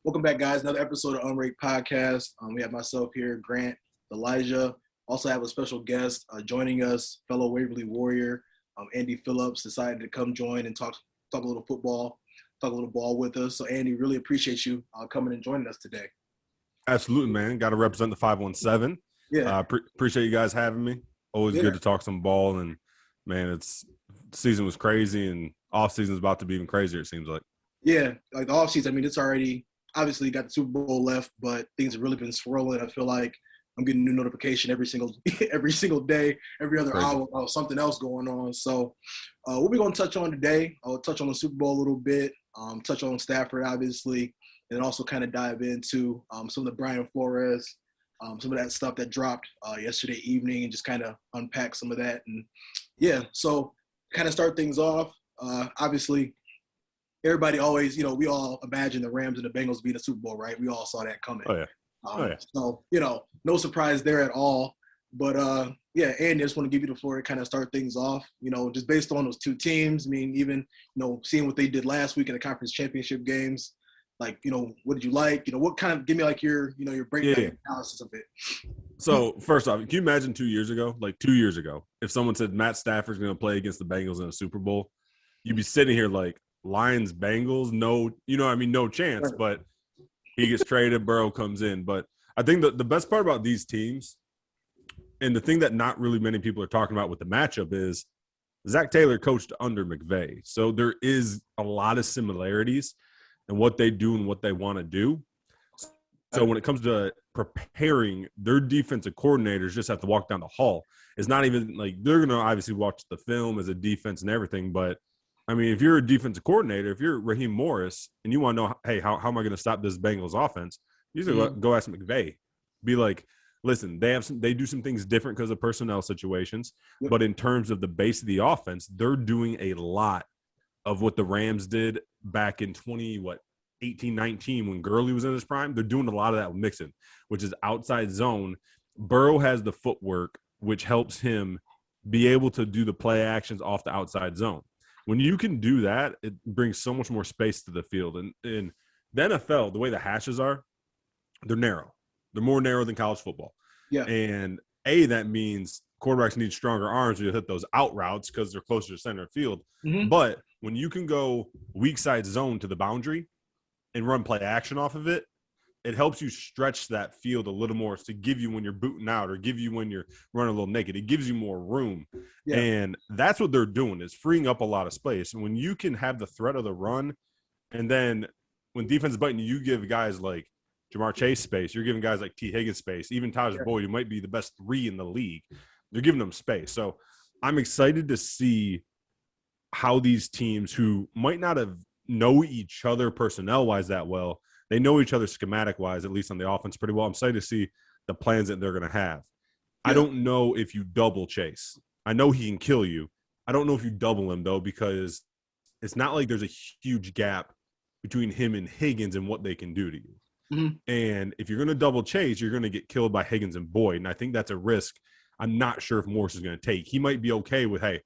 Welcome back, guys. Another episode of Unranked Podcast. We have myself here, Grant, Elijah. Also have a special guest joining us, fellow Waverly Warrior, Andy Phillips, decided to come join and talk a little football, talk a little ball with us. So, Andy, really appreciate you coming and joining us today. Absolutely, man. Got to represent the 517. Yeah. Appreciate you guys having me. Always good to talk some ball. And, man, season was crazy, and off season is about to be even crazier, it seems like. Yeah, like the off season, I mean, it's already obviously got the Super Bowl left, but things have really been swirling. I feel like I'm getting a new notification every single day, every other hour, something else going on. So what we're going to touch on today, I'll touch on the Super Bowl a little bit, touch on Stafford, obviously, and also kind of dive into some of the Brian Flores, some of that stuff that dropped yesterday evening, and just kind of unpack some of that. And, yeah, so kind of start things off, obviously, everybody always, we all imagine the Rams and the Bengals being a Super Bowl, right? We all saw that coming. Oh, yeah. So, no surprise there at all. But, Andy, I just want to give you the floor to kind of start things off, just based on those two teams. I mean, even, seeing what they did last week in the conference championship games, like, what did you like? What kind of – give me, like, your breakdown analysis of it. So, first off, can you imagine 2 years ago, if someone said Matt Stafford's going to play against the Bengals in a Super Bowl, you'd be sitting here like, Lions, Bengals, no chance, but he gets traded, Burrow comes in. But I think the best part about these teams, and the thing that not really many people are talking about with the matchup, is Zach Taylor coached under McVay. So there is a lot of similarities in what they do and what they want to do. So when it comes to preparing, their defensive coordinators just have to walk down the hall. It's not even like they're going to obviously watch the film as a defense and everything, but I mean, if you're a defensive coordinator, if you're Raheem Morris and you want to know, hey, how am I going to stop this Bengals offense? You just go ask McVay. Be like, listen, they do some things different because of personnel situations, but in terms of the base of the offense, they're doing a lot of what the Rams did back in 18, 19 when Gurley was in his prime. They're doing a lot of that with Mixon, which is outside zone. Burrow has the footwork, which helps him be able to do the play actions off the outside zone. When you can do that, it brings so much more space to the field. And in the NFL, the way the hashes are, they're narrow. They're more narrow than college football. Yeah. And that means quarterbacks need stronger arms to hit those out routes because they're closer to center field. Mm-hmm. But when you can go weak side zone to the boundary and run play action off of it, it helps you stretch that field a little more to give you when you're booting out or give you when you're running a little naked. It gives you more room. Yeah. And that's what they're doing, is freeing up a lot of space. And when you can have the threat of the run, and then when defense is biting, you give guys like Jamar Chase space. You're giving guys like T. Higgins space. Even Tajh Boyd, who might be the best 3 in the league. They're giving them space. So I'm excited to see how these teams who might not have know each other personnel-wise that well, they know each other schematic-wise, at least on the offense, pretty well. I'm excited to see the plans that they're going to have. Yeah. I don't know if you double Chase. I know he can kill you. I don't know if you double him, though, because it's not like there's a huge gap between him and Higgins and what they can do to you. Mm-hmm. And if you're going to double Chase, you're going to get killed by Higgins and Boyd, and I think that's a risk I'm not sure if Morris is going to take. He might be okay with, hey,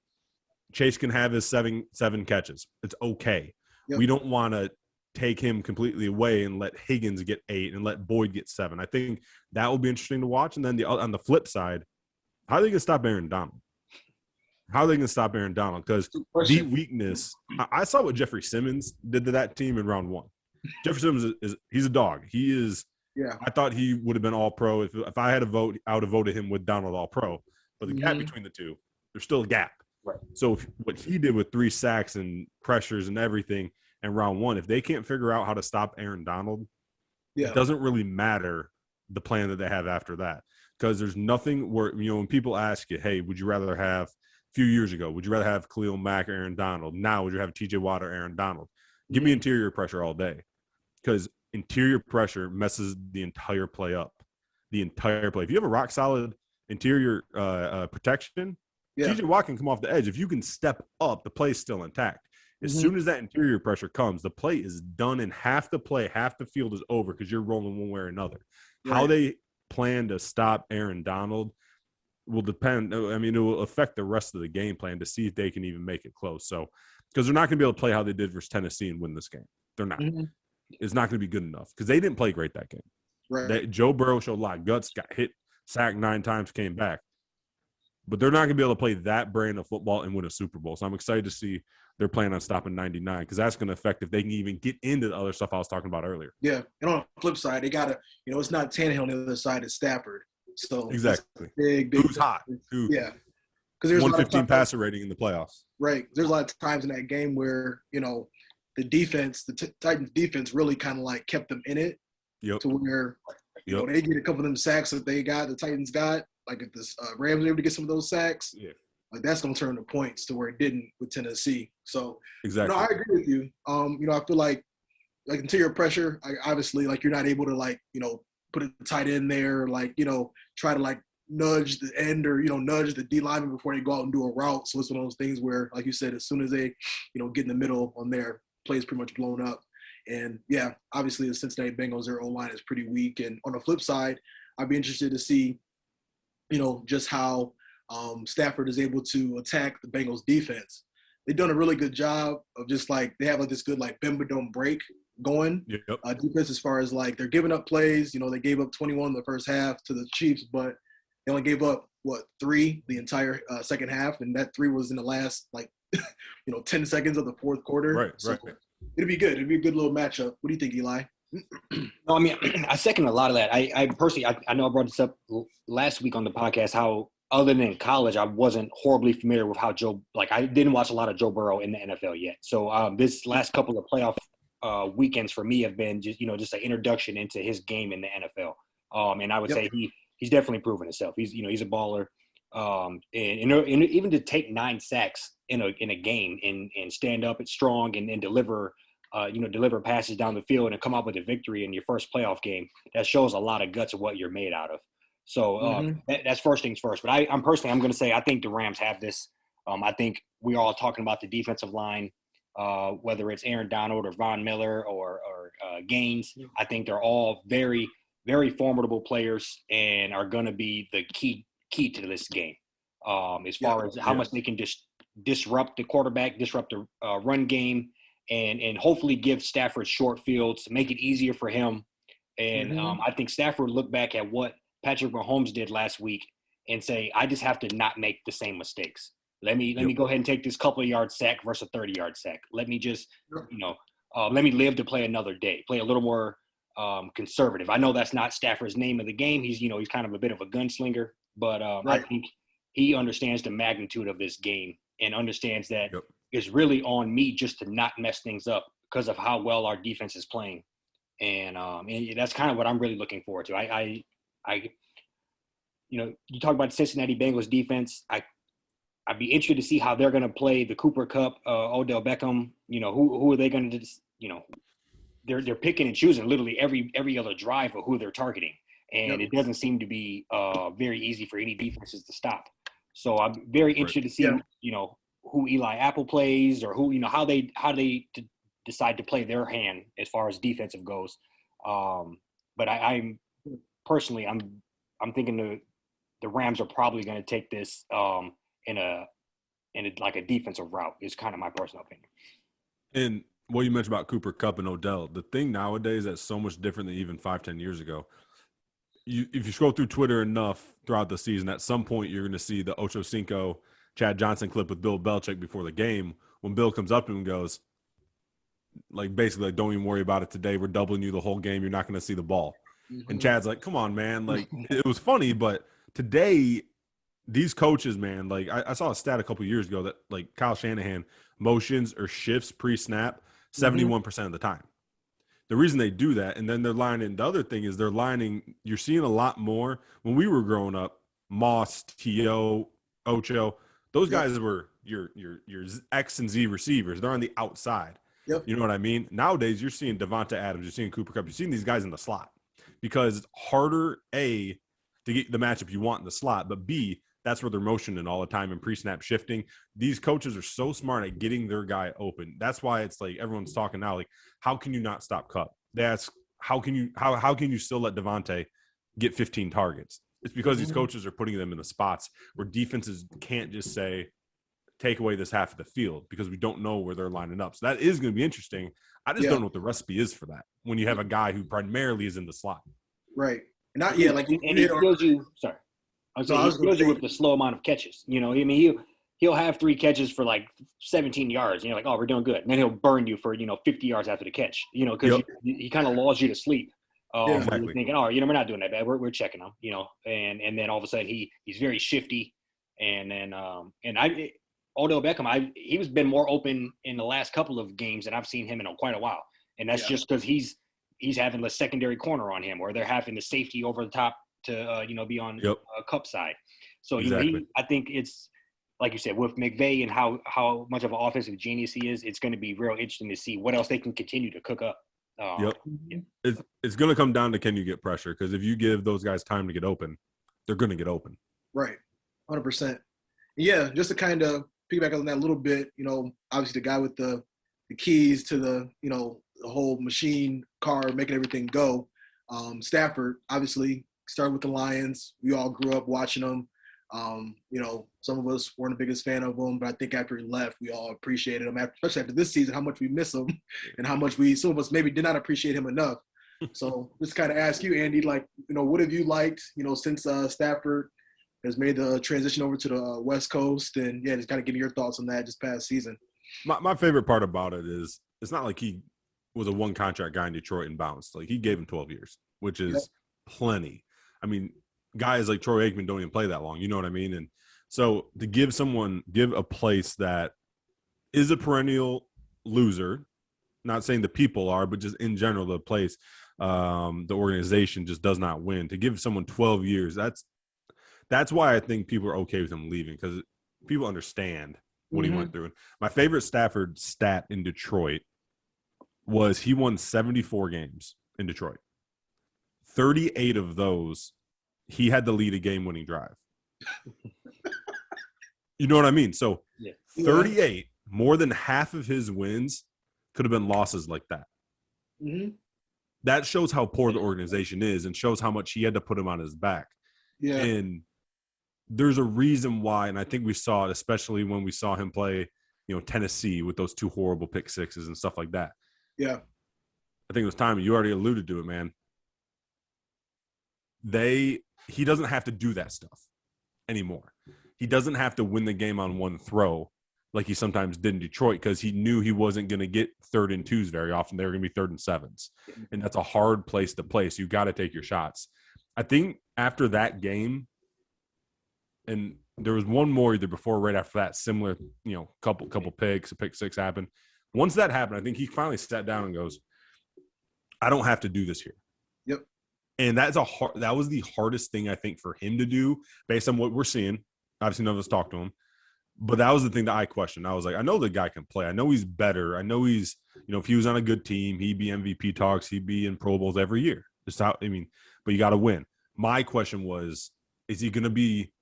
Chase can have his seven catches. It's okay. Yep. We don't want to take him completely away and let Higgins get 8 and let Boyd get 7. I think that will be interesting to watch. And then on the flip side, how are they going to stop Aaron Donald? How are they going to stop Aaron Donald? Because the weakness – I saw what Jeffrey Simmons did to that team in round 1. Jeffrey Simmons he's a dog. He is – I thought he would have been all-pro. If I had a vote, I would have voted him with Donald all-pro. But the gap between the two, there's still a gap. Right. So what he did with 3 sacks and pressures and everything – in round 1, if they can't figure out how to stop Aaron Donald, it doesn't really matter the plan that they have after that. Because there's nothing where, when people ask you, hey, would you rather have a few years ago, would you rather have Khalil Mack or Aaron Donald? Now, would you have TJ Watt or Aaron Donald? Give me interior pressure all day. Because interior pressure messes the entire play up. The entire play. If you have a rock solid interior protection, TJ Watt can come off the edge. If you can step up, the play's still intact. As soon as that interior pressure comes, the play is done, and half the field is over because you're rolling one way or another. Right. How they plan to stop Aaron Donald will depend. I mean, it will affect the rest of the game plan to see if they can even make it close. So, because they're not going to be able to play how they did versus Tennessee and win this game. They're not. is not going to be good enough because they didn't play great that game. Right. Joe Burrow showed a lot of guts, got hit, sacked 9 times, came back. But they're not going to be able to play that brand of football and win a Super Bowl. So I'm excited to see they're planning on stopping 99 because that's going to affect if they can even get into the other stuff I was talking about earlier. Yeah. And on the flip side, they got to, it's not Tannehill on the other side, it's Stafford. So exactly. Big. Who's hot? Yeah. Because there's 115 passer rating in the playoffs. Right. There's a lot of times in that game where, the defense, the Titans defense really kind of like kept them in it. Yep. To where, they get a couple of them sacks that the Titans got. Like if the Rams were able to get some of those sacks, like that's going to turn to points to where it didn't with Tennessee. So, exactly. I agree with you. I feel like interior pressure, obviously, like you're not able to put a tight end there, try to nudge the end or, nudge the D lineman before they go out and do a route. So it's one of those things where, like you said, as soon as they, get in the middle on their plays pretty much blown up. And yeah, obviously the Cincinnati Bengals, their O-line is pretty weak. And on the flip side, I'd be interested to see, just how Stafford is able to attack the Bengals defense. They've done a really good job of just they have this good bend but don't break going defense as far as they're giving up plays. They gave up 21 in the first half to the Chiefs, but they only gave up 3 the entire second half, and that 3 was in the last 10 seconds of the fourth quarter. Right. It'd be good. It'd be a good little matchup. What do you think, Eli? No, I mean, I second a lot of that. I personally, I know I brought this up last week on the podcast, how other than in college, I wasn't horribly familiar with how I didn't watch a lot of Joe Burrow in the NFL yet. So this last couple of playoff weekends for me have been just an introduction into his game in the NFL. And I would say he's definitely proven himself. He's a baller. And even to take 9 sacks in a game and stand up, it's strong and deliver passes down the field and come up with a victory in your first playoff game. That shows a lot of guts of what you're made out of. So that's first things first. But I'm going to say I think the Rams have this. I think we're all talking about the defensive line, whether it's Aaron Donald or Von Miller or Gaines. I think they're all very, very formidable players and are going to be the key to this game as far as how much they can just disrupt the quarterback, disrupt the run game, and hopefully give Stafford short fields, make it easier for him. And I think Stafford looked back at what Patrick Mahomes did last week and say, I just have to not make the same mistakes. Let me go ahead and take this couple of yard sack versus a 30-yard sack. Let me just, let me live to play another day, play a little more conservative. I know that's not Stafford's name of the game. He's kind of a bit of a gunslinger, but I think he understands the magnitude of this game and understands that it's really on me just to not mess things up because of how well our defense is playing. And that's kind of what I'm really looking forward to. You talk about the Cincinnati Bengals defense. I'd be interested to see how they're going to play the Cooper Kupp, Odell Beckham. Who are they going to just, they're picking and choosing literally every other drive of who they're targeting. And it doesn't seem to be very easy for any defenses to stop. So I'm very interested to see, who Eli Apple plays or who, how they decide to play their hand as far as defensive goes. But I'm personally, I'm thinking the Rams are probably going to take this in a defensive route is kind of my personal opinion. And what you mentioned about Cooper Kupp and Odell, the thing nowadays that's so much different than even 5-10 years ago. If you scroll through Twitter enough throughout the season, at some point you're going to see the Ocho Cinco Chad Johnson clip with Bill Belichick before the game when Bill comes up to him and goes, basically, don't even worry about it today. We're doubling you the whole game. You're not going to see the ball. And Chad's like, come on, man. It was funny, but today these coaches, man, I saw a stat a couple years ago that Kyle Shanahan motions or shifts pre-snap 71% of the time. The reason they do that, and then they're lining, the other thing is they're lining, you're seeing a lot more. When we were growing up, Moss, T.O., Ocho, those guys were your X and Z receivers. They're on the outside. Yep. You know what I mean? Nowadays, you're seeing Devonta Adams, you're seeing Cooper Kupp, you're seeing these guys in the slot because it's harder, A, to get the matchup you want in the slot, but B, that's where they're motioning all the time and pre-snap shifting. These coaches are so smart at getting their guy open. That's why it's everyone's talking now, how can you not stop Kupp? They ask, how can you still let Devontae get 15 targets? It's because these coaches are putting them in the spots where defenses can't just say, take away this half of the field because we don't know where they're lining up. So that is going to be interesting. I just don't know what the recipe is for that when you have a guy who primarily is in the slot. Right. And not like and he kills you. Sorry, he kills you with the slow amount of catches. You know, I mean, he'll have 3 catches for like 17 yards, and you're like, oh, we're doing good. And then he'll burn you for 50 yards after the catch. You know, because he kind of lulls you to sleep. Exactly. You're thinking, oh, we're not doing that bad. We're checking him. And then all of a sudden he's very shifty. And then Odell Beckham, he's been more open in the last couple of games than I've seen him in quite a while. And that's just because he's having the secondary corner on him, or they're having the safety over the top to be on Kupp side. So I think it's like you said with McVay and how much of an offensive genius he is. It's going to be real interesting to see what else they can continue to cook up. It's going to come down to can you get pressure, because if you give those guys time to get open, they're going to get open. Right, 100%. Yeah, just to kind of piggyback on that a little bit, obviously the guy with the keys to the the whole machine car making everything go. Stafford obviously started with the Lions. We all grew up watching them. Some of us weren't the biggest fan of him, but I think after he left, we all appreciated him, especially after this season, how much we miss him and how much some of us maybe did not appreciate him enough. So just kind of ask you, Andy, what have you liked, since Stafford has made the transition over to the West Coast, and just kind of getting your thoughts on that just past season. My favorite part about it is it's not like he was a one contract guy in Detroit and bounced. Like, he gave him 12 years, which is plenty. I mean, guys like Troy Aikman don't even play that long. You know what I mean? And so to give a place that is a perennial loser, not saying the people are, but just in general, the place, the organization just does not win. To give someone 12 years, that's why I think people are okay with him leaving, because people understand what he went through. And my favorite Stafford stat in Detroit was he won 74 games in Detroit. 38 of those, he had to lead a game-winning drive. You know what I mean? So 38, more than half of his wins could have been losses like that. Mm-hmm. That shows how poor the organization is and shows how much he had to put him on his back. Yeah. And there's a reason why, and I think we saw it, especially when we saw him play, Tennessee with those 2 horrible pick sixes and stuff like that. Yeah. I think it was time. You already alluded to it, man. He doesn't have to do that stuff anymore. He doesn't have to win the game on one throw like he sometimes did in Detroit, because he knew he wasn't going to get 3rd and 2s very often. They were going to be 3rd and 7s. And that's a hard place to play. So you got to take your shots. I think after that game, and there was one more either before or right after that, similar, couple picks, a pick 6 happened. Once that happened, I think he finally sat down and goes, I don't have to do this here. Yep. And that was the hardest thing, I think, for him to do based on what we're seeing. Obviously, none of us talked to him. But that was the thing that I questioned. I was like, I know the guy can play. I know he's better. I know he's, if he was on a good team, he'd be MVP talks. He'd be in Pro Bowls every year. But you got to win. My question was, is he going to be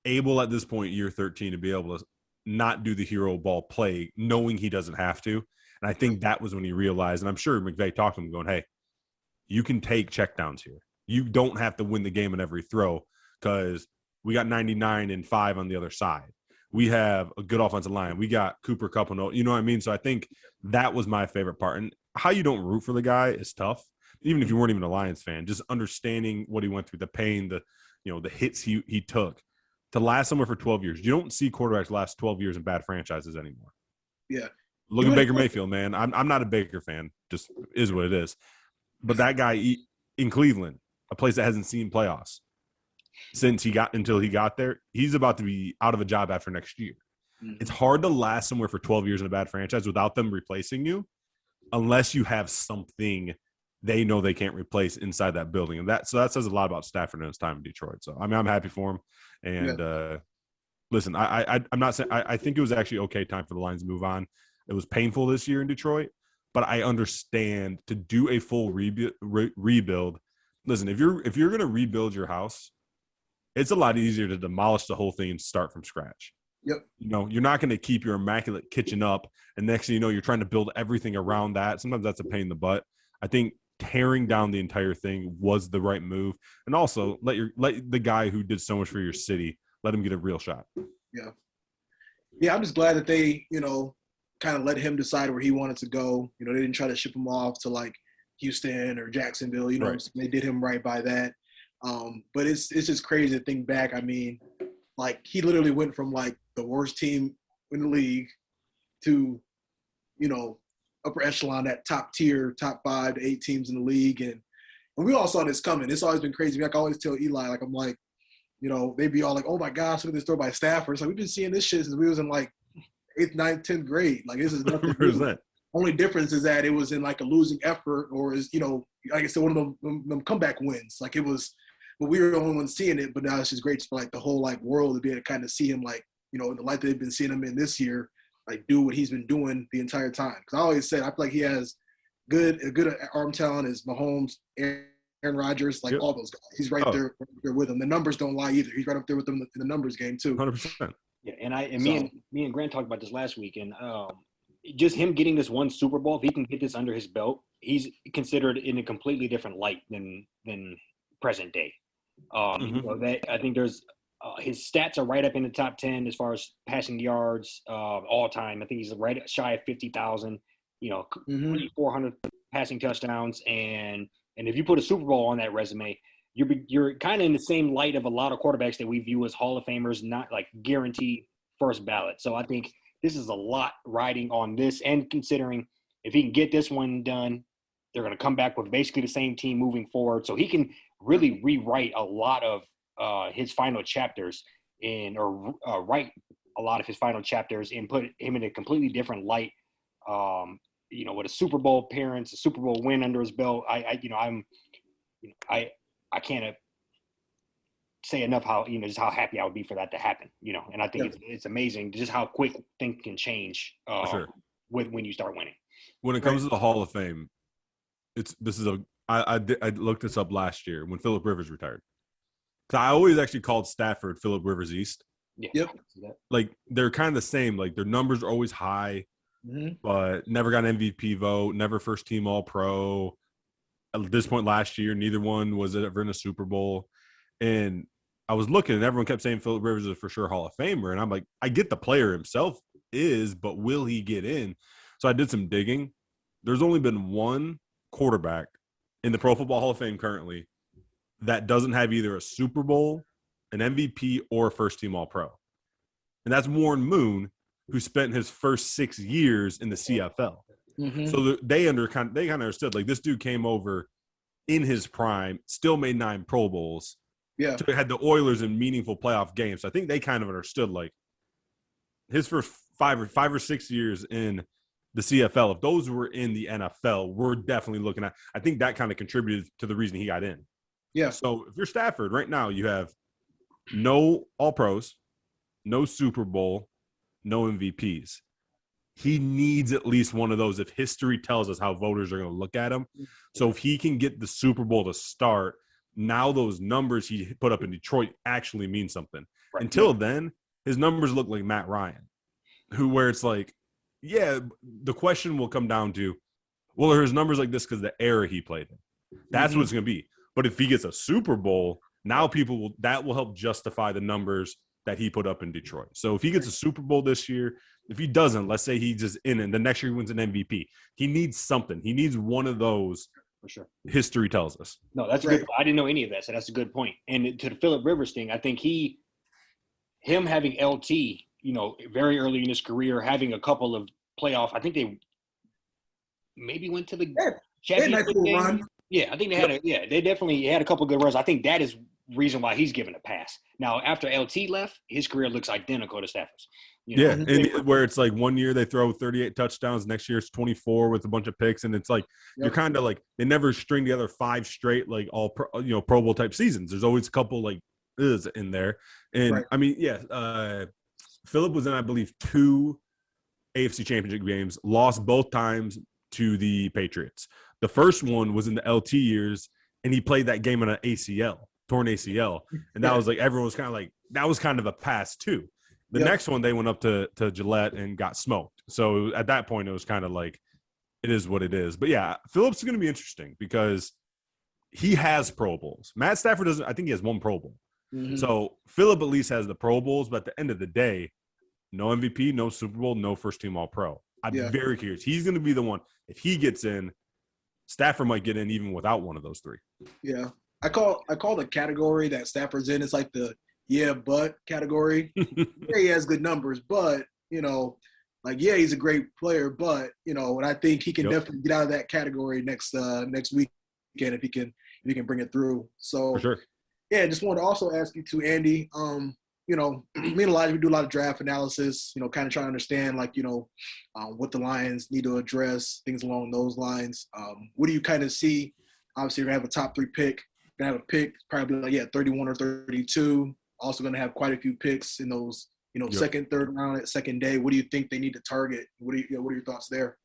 able at this point, year 13, to be able to not do the hero ball play, knowing he doesn't have to? And I think that was when he realized, and I'm sure McVay talked to him going, hey, you can take checkdowns here. You don't have to win the game in every throw, because we got 99 and 5 on the other side. We have a good offensive line. We got Cooper Kupp, you know what I mean? So I think that was my favorite part. And how you don't root for the guy is tough, even if you weren't even a Lions fan. Just understanding what he went through, the pain, the hits he took to last somewhere for 12 years. You don't see quarterbacks last 12 years in bad franchises anymore. Yeah. Look at Baker Mayfield, man. I'm not a Baker fan. Just is what it is. But that guy in Cleveland, a place that hasn't seen playoffs until he got there, he's about to be out of a job after next year. Mm-hmm. It's hard to last somewhere for 12 years in a bad franchise without them replacing you, unless you have something they know they can't replace inside that building. And that says a lot about Stafford and his time in Detroit. So I'm happy for him. And listen, I'm not saying I think it was actually okay time for the Lions to move on. It was painful this year in Detroit, but I understand to do a full rebuild. Listen, if you're going to rebuild your house, it's a lot easier to demolish the whole thing and start from scratch. Yep. You're not going to keep your immaculate kitchen up, and next thing you know, you're trying to build everything around that. Sometimes that's a pain in the butt. I think tearing down the entire thing was the right move, and also let the guy who did so much for your city, let him get a real shot. Yeah. Yeah, I'm just glad that they, kind of let him decide where he wanted to go. They didn't try to ship him off to like Houston or Jacksonville. Right. So they did him right by that. But it's just crazy to think back. I mean, like he literally went from like the worst team in the league to, upper echelon, that top tier, top 5 to 8 teams in the league. And we all saw this coming. It's always been crazy. Like I always tell Eli, like I'm like, they'd be all like, oh my gosh, look at this throw by Stafford. It's like, we've been seeing this shit since we was in like 8th, 9th, 10th grade. Like this is nothing. That? Only difference is that it was in like a losing effort, or is, like I said, one of them comeback wins. Like it was, but we were the only ones seeing it. But now it's just great for like the whole like world to be able to kind of see him like, in the light that they've been seeing him in this year, like do what he's been doing the entire time. Because I always said I feel like he has good arm talent as Mahomes, Aaron Rodgers, like all those guys. He's right there with them. The numbers don't lie either. He's right up there with them in the numbers game too. 100%. Yeah, and me and Grant talked about this last week, and just him getting this one Super Bowl, if he can get this under his belt, he's considered in a completely different light than present day. That I think there's his stats are right up in the top 10 as far as passing yards all time. I think he's right shy of 50,000. 400 passing touchdowns, and if you put a Super Bowl on that resume, you're kind of in the same light of a lot of quarterbacks that we view as Hall of Famers, not like guaranteed first ballot. So I think this is a lot riding on this, and considering if he can get this one done, they're going to come back with basically the same team moving forward. So he can really rewrite a lot of his final chapters or write a lot of his final chapters and put him in a completely different light. With a Super Bowl appearance, a Super Bowl win under his belt, I can't say enough how just how happy I would be for that to happen. And I think it's amazing just how quick things can change with when you start winning. When it comes to the Hall of Fame, I looked this up last year when Philip Rivers retired. So I always actually called Stafford Philip Rivers East. Yeah. Yep. Like they're kind of the same. Like their numbers are always high, but never got an MVP vote, never first team All Pro. At this point last year, neither one was ever in a Super Bowl. And I was looking, and everyone kept saying Philip Rivers is for sure Hall of Famer. And I'm like, I get the player himself is, but will he get in? So I did some digging. There's only been one quarterback in the Pro Football Hall of Fame currently that doesn't have either a Super Bowl, an MVP, or a first-team All-Pro. And that's Warren Moon, who spent his first 6 years in the CFL. So they kind of understood, like, this dude came over in his prime, still made 9 Pro Bowls. Yeah. So had the Oilers in meaningful playoff games. So I think they kind of understood, like, his first 5 or 6 years in the CFL, if those were in the NFL, we're definitely looking at – I think that kind of contributed to the reason he got in. Yeah. So if you're Stafford right now, you have no All-Pros, no Super Bowl, no MVPs. He needs at least one of those if history tells us how voters are going to look at him. So if he can get the Super Bowl to start, now those numbers he put up in Detroit actually mean something. Right. Until then, his numbers look like Matt Ryan, where it's like, yeah, the question will come down to, well, are his numbers like this because the era he played in? That's what it's going to be. But if he gets a Super Bowl, now that will help justify the numbers that he put up in Detroit. So if he gets a Super Bowl this year, if he doesn't, let's say he's just in it, and the next year he wins an MVP. He needs something. He needs one of those. For sure. History tells us. No, that's a good point. I didn't know any of that, so that's a good point. And to the Philip Rivers thing, I think him having LT, very early in his career, having a couple of playoff, I think they maybe went to the championship game. Yeah, I think they definitely had a couple of good runs. I think that is reason why he's given a pass. Now, after LT left, his career looks identical to Stafford's. And where it's like 1 year they throw 38 touchdowns, next year it's 24 with a bunch of picks, and it's like you're kind of like they never string together 5 straight like all Pro Bowl type seasons. There's always a couple like in there, and I mean, Philip was in, I believe, 2 AFC Championship games, lost both times to the Patriots. The first one was in the LT years, and he played that game on an torn ACL. And that was like, everyone was kind of like, that was kind of a pass too. The next one, they went up to Gillette and got smoked. So at that point, it was kind of like, it is what it is. But yeah, Phillips is going to be interesting because he has Pro Bowls. Matt Stafford doesn't, I think he has 1 Pro Bowl. So Phillip at least has the Pro Bowls, but at the end of the day, No MVP, no Super Bowl, no first-team All-Pro. I'm very curious. He's going to be the one. If he gets in, Stafford might get in even without one of those three. Yeah. I call the category that Stafford's in, it's like the but category. Yeah, he has good numbers, but, he's a great player, but, and I think he can definitely get out of that category next weekend if he can bring it through. So, for sure. Yeah, just wanted to also ask you too, Andy, me and Elijah, we do a lot of draft analysis, kind of trying to understand, what the Lions need to address, things along those lines. What do you kind of see? Obviously, you're going to have a top 3 pick. You're going to have a pick probably 31 or 32. Also going to have quite a few picks in those, second, third round, at second day. What do you think they need to target? What are your thoughts there?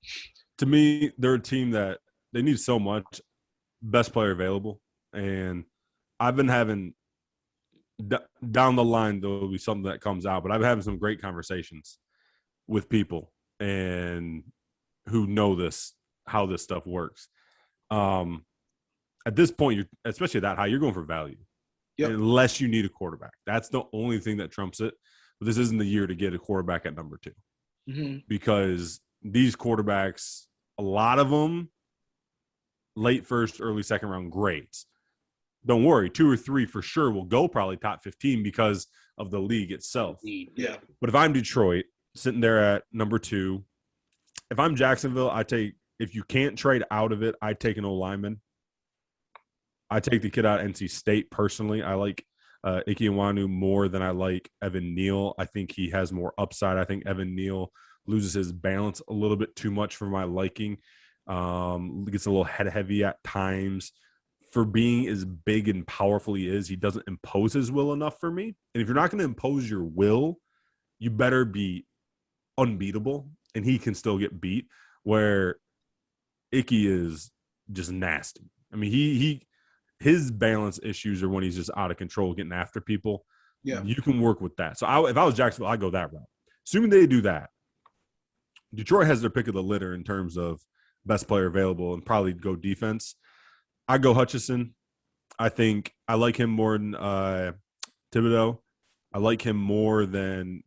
To me, they're a team that they need so much best player available. And I've been having – down the line, there will be something that comes out, but I've been having some great conversations with people and who know how this stuff works. At this point, especially that high, you're going for value, unless you need a quarterback. That's the only thing that trumps it. But this isn't the year to get a quarterback at number 2 because these quarterbacks, a lot of them, late first, early second round grades. Don't worry, 2 or 3 for sure will go probably top 15 because of the league itself. Yeah. But if I'm Detroit, sitting there at number 2, if I'm Jacksonville, if you can't trade out of it, I take an O-lineman. I take the kid out of NC State personally. I like Ike Iwanu more than I like Evan Neal. I think he has more upside. I think Evan Neal loses his balance a little bit too much for my liking. Gets a little head heavy at times. For being as big and powerful he doesn't impose his will enough for me. And if you're not going to impose your will, you better be unbeatable, and he can still get beat, where Icky is just nasty. I mean, his balance issues are when he's just out of control, getting after people. Yeah. You can work with that. So if I was Jacksonville, I'd go that route. Assuming they do that, Detroit has their pick of the litter in terms of best player available and probably go defense. I go Hutchinson. I think I like him more than Thibodeau. I like him more than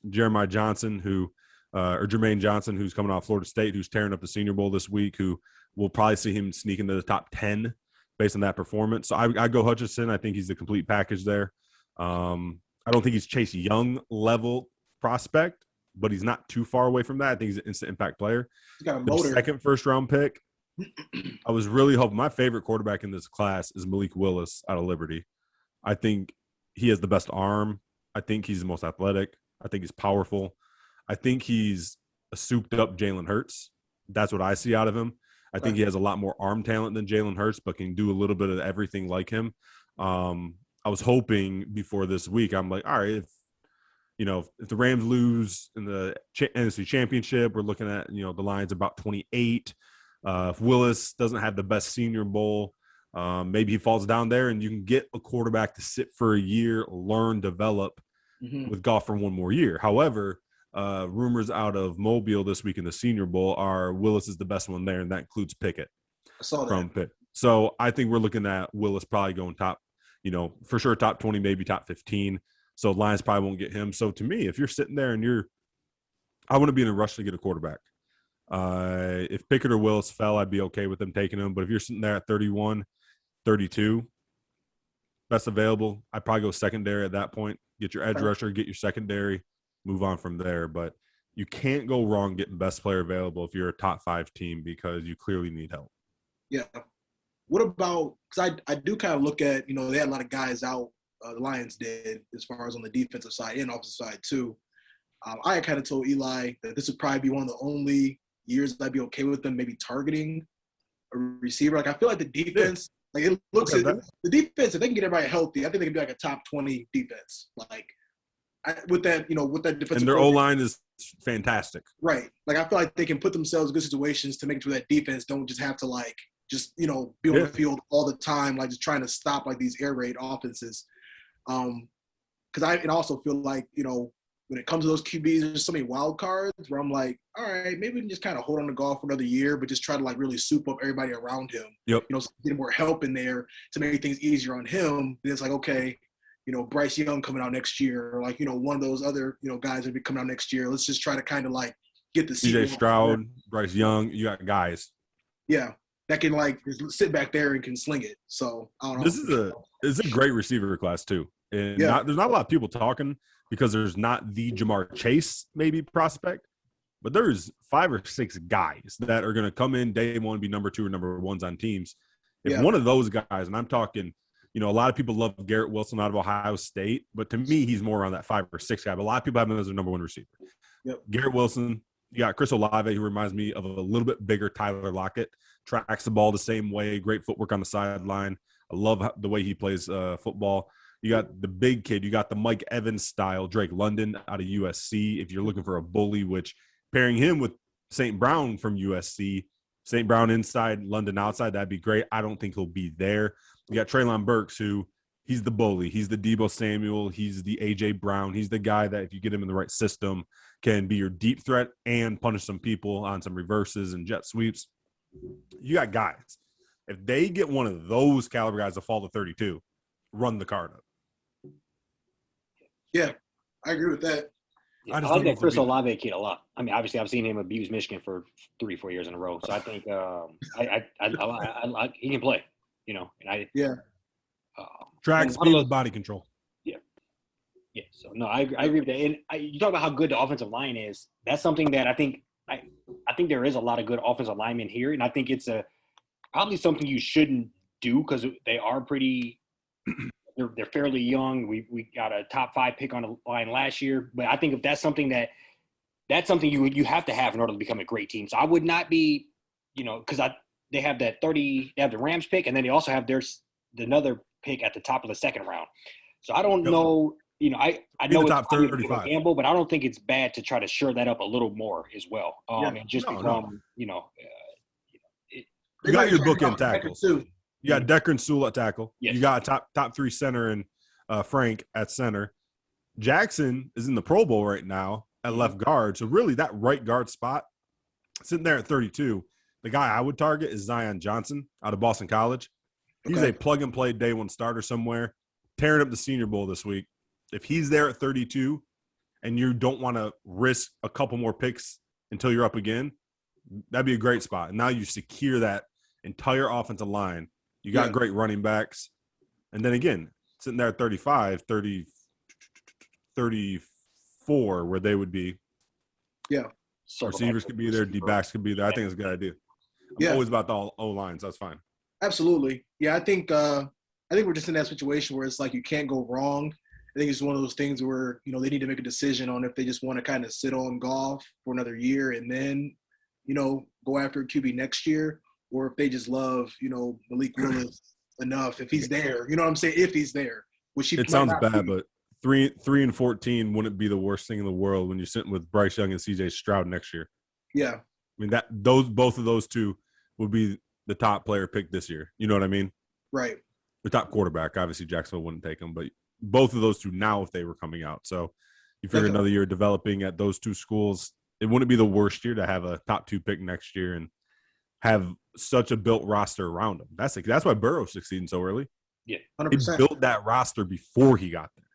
Jeremiah Johnson, or Jermaine Johnson, who's coming off Florida State, who's tearing up the Senior Bowl this week, who will probably see him sneak into the top 10 based on that performance. So I go Hutchinson. I think he's the complete package there. I don't think he's Chase Young level prospect, but he's not too far away from that. I think he's an instant impact player. He's got a motor. The second first-round pick. I was really hoping. My favorite quarterback in this class is Malik Willis out of Liberty. I think he has the best arm. I think he's the most athletic. I think he's powerful. I think he's a souped-up Jalen Hurts. That's what I see out of him. I think he has a lot more arm talent than Jalen Hurts, but can do a little bit of everything like him. I was hoping before this week, I'm like, all right, if the Rams lose in the NFC Championship, we're looking at, the Lions about 28. If Willis doesn't have the best Senior Bowl, maybe he falls down there, and you can get a quarterback to sit for a year, learn, develop with Goff for one more year. However, rumors out of Mobile this week in the Senior Bowl are Willis is the best one there, and that includes Pickett. I saw that. From Pitt. So I think we're looking at Willis probably going top, for sure top 20, maybe top 15. So Lions probably won't get him. So to me, if you're sitting there and I want to be in a rush to get a quarterback. If Pickett or Willis fell, I'd be okay with them taking him. But if you're sitting there at 31, 32, best available, I'd probably go secondary at that point. Get your edge rusher, get your secondary, move on from there. But you can't go wrong getting best player available if you're a top 5 team because you clearly need help. Yeah. What about – because I do kind of look at, they had a lot of guys out, the Lions did, as far as on the defensive side and offensive side too. I kind of told Eli that this would probably be one of the only years I'd be okay with them maybe targeting a receiver. Like, I feel like the defense, it looks at the defense, if they can get everybody healthy, I think they could be like a top 20 defense. With that defensive. And their O-line is fantastic. Right. I feel like they can put themselves in good situations to make it to that defense don't just have to be on the field all the time, just trying to stop these air raid offenses. Because I also feel like, when it comes to those QBs, there's so many wild cards where I'm like, all right, maybe we can just kind of hold on to Goff for another year, but just try to really soup up everybody around him. Yep. Get more help in there to make things easier on him. Then it's okay, Bryce Young coming out next year, or like, one of those other, guys that be coming out next year. Let's just try to kind of like get the CJ seat. Stroud, Bryce Young, you got guys. Yeah, that can like just sit back there and can sling it. So I don't know. It's a great receiver class too. And there's not a lot of people talking because there's not the Jamar Chase maybe prospect, but there's 5 or 6 guys that are going to come in day one, be number 2 or number 1s on teams. If one of those guys, and I'm talking, a lot of people love Garrett Wilson out of Ohio State, but to me, he's more around that 5 or 6 guy. But a lot of people have him as their number 1 receiver. Yep. Garrett Wilson, you got Chris Olave, who reminds me of a little bit bigger Tyler Lockett, tracks the ball the same way, great footwork on the sideline. I love the way he plays football. You got the big kid. You got the Mike Evans style Drake London out of USC. If you're looking for a bully, which pairing him with St. Brown from USC, St. Brown inside, London outside, that'd be great. I don't think he'll be there. You got Treylon Burks, who he's the bully. He's the Deebo Samuel. He's the A.J. Brown. He's the guy that if you get him in the right system can be your deep threat and punish some people on some reverses and jet sweeps. You got guys. If they get one of those caliber guys to fall to 32, run the card up. Yeah, I agree with that. Yeah, I like that Chris Olave kid a lot. I mean, obviously, I've seen him abuse Michigan for 3-4 years in a row. So I think he can play. Track speed with body control. Yeah. So no, I agree with that. And you talk about how good the offensive line is. That's something that I think there is a lot of good offensive linemen here, and I think it's probably something you shouldn't do because they are pretty. They're fairly young. We got a top 5 pick on the line last year, but I think if that's something you have to have in order to become a great team. So I would not be, because they have that 30. They have the Rams pick, and then they also have another pick at the top of the second round. So I don't know. I know it's top 35 gamble, but I don't think it's bad to try to shore that up a little more as well. And just become. You got your bookend tackles. You got Decker and Sewell at tackle. Yes. You got a top 3 center and Frank at center. Jackson is in the Pro Bowl right now at left guard. So really that right guard spot sitting there at 32. The guy I would target is Zion Johnson out of Boston College. He's a plug and play day 1 starter somewhere, tearing up the Senior Bowl this week. If he's there at 32 and you don't want to risk a couple more picks until you're up again, that'd be a great spot. And now you secure that entire offensive line. You got great running backs. And then again, sitting there at 35, 30, 34, where they would be. Yeah. Receivers could be there. D-backs could be there. I think it's a good idea. I'm always about the O-lines. That's fine. Absolutely. Yeah, I think we're just in that situation where it's like you can't go wrong. I think it's one of those things where, they need to make a decision on if they just want to kind of sit on golf for another year and then, go after a QB next year, or if they just love, Malik Willis enough, if he's there, you know what I'm saying? If he's there, which it sounds bad, but 3-14 wouldn't be the worst thing in the world when you're sitting with Bryce Young and CJ Stroud next year. Yeah. I mean, both of those two would be the top player picked this year. You know what I mean? Right. The top quarterback. Obviously, Jacksonville wouldn't take him, but both of those two now if they were coming out. So you figure another year developing at those two schools, it wouldn't be the worst year to have a top 2 pick next year and have such a built roster around him. That's why Burrow's succeeding so early. Yeah, 100%. He built that roster before he got there.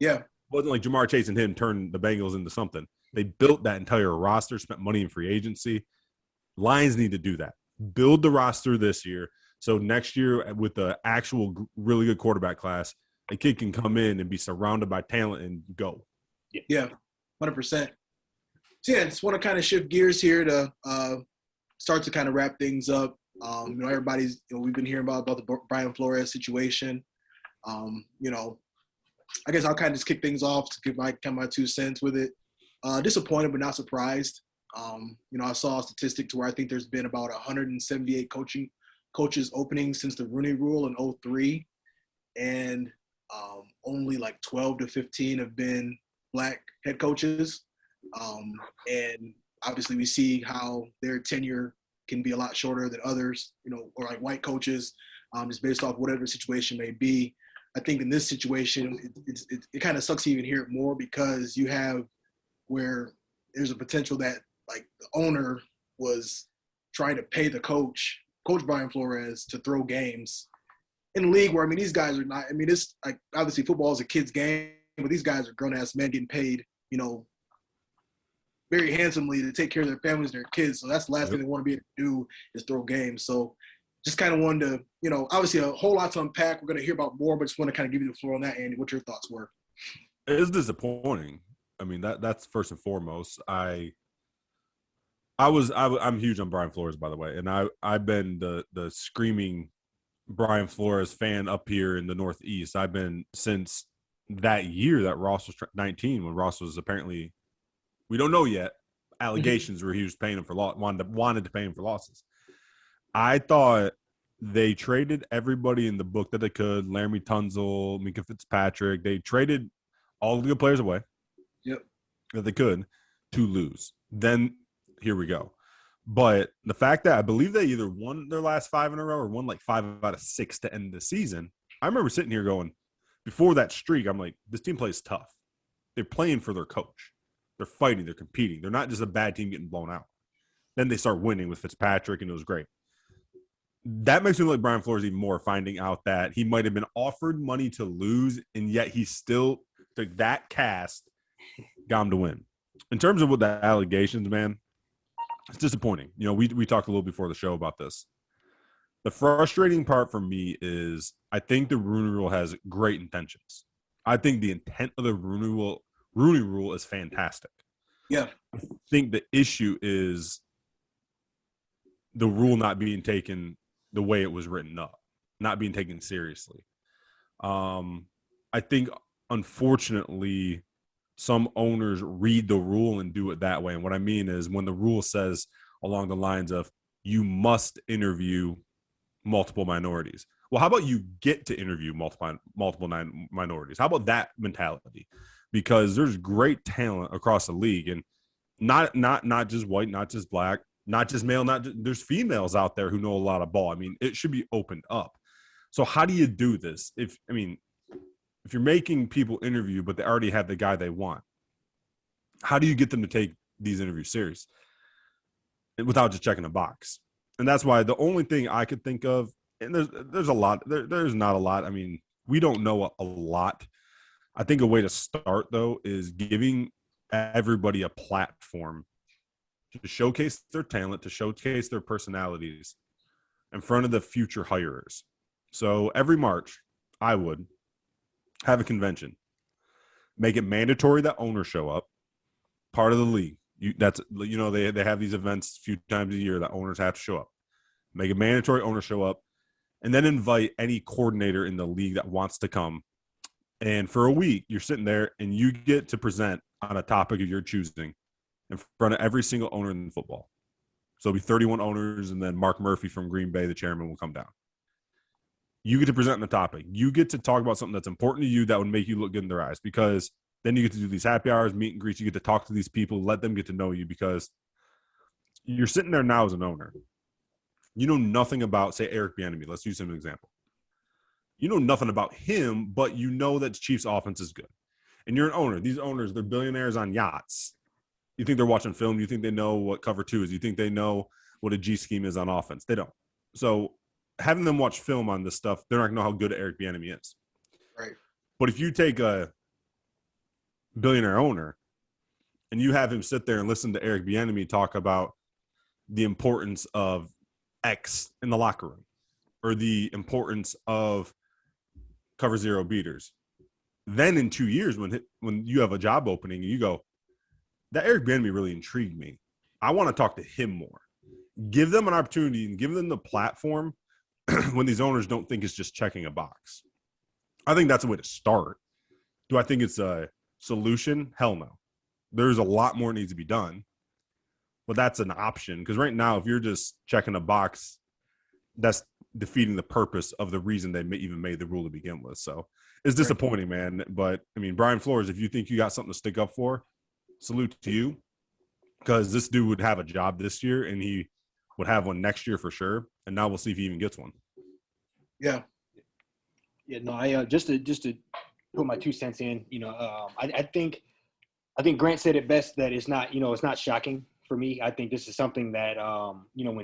Yeah. It wasn't like Jamar Chase and him turned the Bengals into something. They built that entire roster, spent money in free agency. Lions need to do that. Build the roster this year so next year with the actual really good quarterback class, a kid can come in and be surrounded by talent and go. Yeah, 100%. So, yeah, just want to kind of shift gears here to start to kind of wrap things up. Everybody's, we've been hearing about the Brian Flores situation. I guess I'll kind of just kick things off to give my 2 cents with it. Disappointed but not surprised. I saw a statistic to where I think there's been about 178 coaches openings since the Rooney Rule in 2003, and only like 12 to 15 have been Black head coaches. And obviously we see how their tenure can be a lot shorter than others, or like white coaches, just based off whatever the situation may be. I think in this situation, it kind of sucks to even hear it more because you have where there's a potential that like the owner was trying to pay the Coach Brian Flores to throw games. in a league where, I mean, these guys are not, I mean, it's like, obviously football is a kid's game, but these guys are grown-ass men getting paid, you know, very handsomely to take care of their families and their kids. So that's the last thing they want to be able to do is throw games. So just kind of wanted to, you know, obviously a whole lot to unpack. We're going to hear about more, but just want to kind of give you the floor on that, Andy, what your thoughts were. It is disappointing. I mean, that's first and foremost. I'm huge on Brian Flores, by the way, and I've been the screaming Brian Flores fan up here in the Northeast. I've been since that year that Ross was 19, when Ross was apparently, we don't know yet, allegations where he was paying him for wanted to pay him for losses. I thought they traded everybody in the book that they could. Laramie Tunzel, Minka Fitzpatrick. They traded all the good players away. Yep. That they could to lose. Then here we go. But the fact that I believe they either won their last 5 in a row or won like 5 out of 6 to end the season. I remember sitting here going, before that streak, I'm like, this team plays tough. They're playing for their coach. They're fighting. They're competing. They're not just a bad team getting blown out. Then they start winning with Fitzpatrick, and it was great. That makes me like Brian Flores even more, finding out that he might have been offered money to lose, and yet he still took that cast, got him to win. In terms of what the allegations, man, it's disappointing. You know, we talked a little before the show about this. The frustrating part for me is I think the Rooney Rule has great intentions. I think the intent of the Rooney Rule is fantastic. Yeah. I think the issue is the rule not being taken the way it was written up, not being taken seriously. I think, unfortunately, some owners read the rule and do it that way. And what I mean is when the rule says along the lines of you must interview multiple minorities. Well, how about you get to interview multiple minorities? How about that mentality? Because there's great talent across the league, and not just white, not just black, not just male, there's females out there who know a lot of ball. I mean, it should be opened up. So how do you do this? If you're making people interview, but they already have the guy they want, how do you get them to take these interviews serious without just checking a box? And that's why the only thing I could think of, and there's a lot, there's not a lot. I mean, we don't know a lot. I think a way to start, though, is giving everybody a platform to showcase their talent, to showcase their personalities in front of the future hirers. So every March, I would have a convention, make it mandatory that owners show up, part of the league. They have these events a few times a year that owners have to show up. Make it mandatory owners show up, and then invite any coordinator in the league that wants to come. And for a week, you're sitting there and you get to present on a topic of your choosing in front of every single owner in football. So it'll be 31 owners, and then Mark Murphy from Green Bay, the chairman, will come down. You get to present on the topic. You get to talk about something that's important to you that would make you look good in their eyes, because then you get to do these happy hours, meet and greets. You get to talk to these people, let them get to know you, because you're sitting there now as an owner. You know nothing about, say, Eric Bieniemy. Let's use him as an example. You know nothing about him, but you know that the Chiefs' offense is good. And you're an owner. These owners, they're billionaires on yachts. You think they're watching film? You think they know what cover 2 is? You think they know what a G scheme is on offense? They don't. So having them watch film on this stuff, they're not going to know how good Eric Bieniemy is. Right. But if you take a billionaire owner and you have him sit there and listen to Eric Bieniemy talk about the importance of X in the locker room, or the importance of cover 0 beaters, then in 2 years when you have a job opening and you go, that Eric Bieniemy really intrigued me, I want to talk to him more. Give them an opportunity and give them the platform when these owners don't think it's just checking a box. I think that's a way to start. Do I think it's a solution? Hell no. There's a lot more needs to be done, but that's an option. Because right now, if you're just checking a box, that's defeating the purpose of the reason they even made the rule to begin with. So it's disappointing, man. But I mean, Brian Flores, if you think you got something to stick up for, salute to you, because this dude would have a job this year and he would have one next year for sure. And now we'll see if he even gets one. Yeah. Yeah. No, I just to put my 2 cents in. I think Grant said it best, that it's not shocking for me. I think this is something that when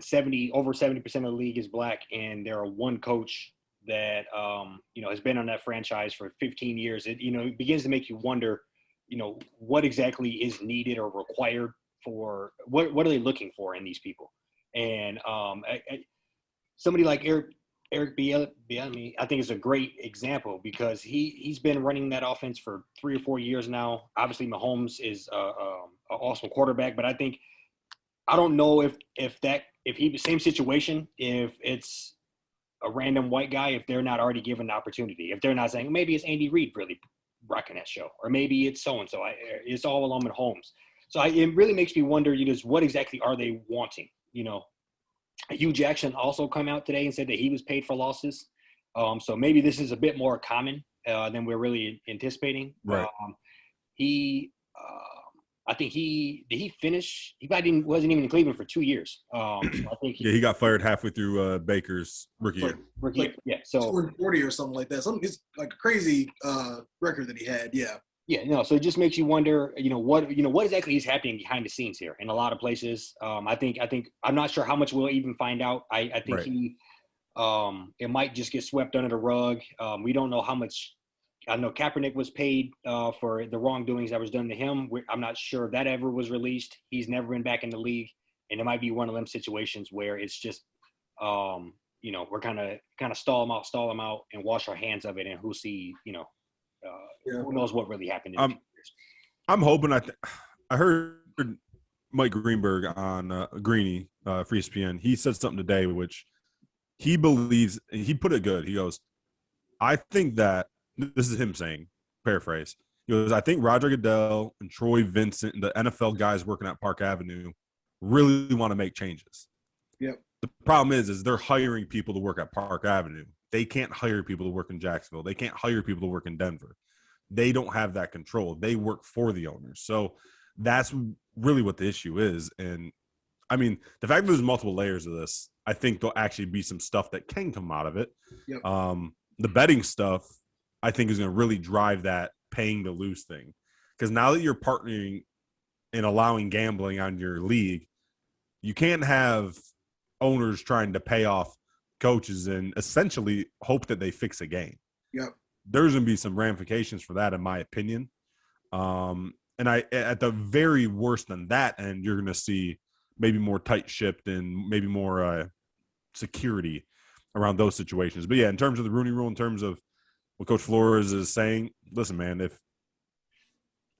over 70% of the league is black and there are one coach that has been on that franchise for 15 years, it begins to make you wonder, what exactly is needed or required for what are they looking for in these people? And somebody like Eric Bieniemy, I think, is a great example because he's been running that offense for 3 or 4 years now. Obviously, Mahomes is an awesome quarterback, but I don't know if he same situation, if it's a random white guy, if they're not already given the opportunity, if they're not saying maybe it's Andy Reid really rocking that show, or maybe it's so and so. It's all along with Holmes. So it really makes me wonder, what exactly are they wanting? Hugh Jackson also come out today and said that he was paid for losses. So maybe this is a bit more common than we're really anticipating. Right. I think did he finish? He wasn't even in Cleveland for 2 years. So I think he got fired halfway through Baker's rookie year. So 240 or something like that. It's like a crazy record that he had. Yeah. Yeah, no. So it just makes you wonder, what exactly is happening behind the scenes here in a lot of places. I think I'm not sure how much we'll even find out. I think it might just get swept under the rug. We don't know how much. I know Kaepernick was paid for the wrongdoings that was done to him. I'm not sure that ever was released. He's never been back in the league, and it might be one of them situations where it's just, we're kind of stall him out, and wash our hands of it, and who who knows what really happened in the years. I'm hoping. I heard Mike Greenberg on Greeny for ESPN. He said something today, which he believes. He put it good. He goes, "I think that." This is him saying, paraphrase. He goes, I think Roger Goodell and Troy Vincent and the NFL guys working at Park Avenue really want to make changes. Yep. The problem is they're hiring people to work at Park Avenue. They can't hire people to work in Jacksonville. They can't hire people to work in Denver. They don't have that control. They work for the owners. So that's really what the issue is. And, I mean, the fact that there's multiple layers of this, I think there'll actually be some stuff that can come out of it. Yep. The betting stuff, I think, is going to really drive that paying to lose thing. Because now that you're partnering and allowing gambling on your league, you can't have owners trying to pay off coaches and essentially hope that they fix a game. Yep. There's going to be some ramifications for that, in my opinion. And at the very worst than that, and you're going to see maybe more tight-shipped and maybe more security around those situations. But, yeah, in terms of the Rooney Rule, in terms of what Coach Flores is saying, listen, man, if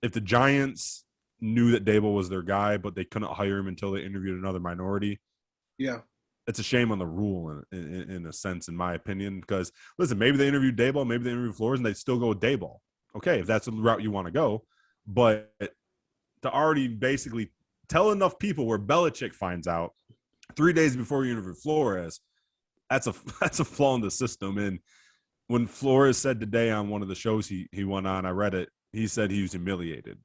the Giants knew that Dable was their guy, but they couldn't hire him until they interviewed another minority, it's a shame on the rule in a sense, in my opinion. Because, listen, maybe they interviewed Dable, maybe they interviewed Flores, and they'd still go with Dable. Okay, if that's the route you want to go. But to already basically tell enough people where Belichick finds out 3 days before you interview Flores, that's a flaw in the system. And when Flores said today on one of the shows he went on, I read it, he said he was humiliated.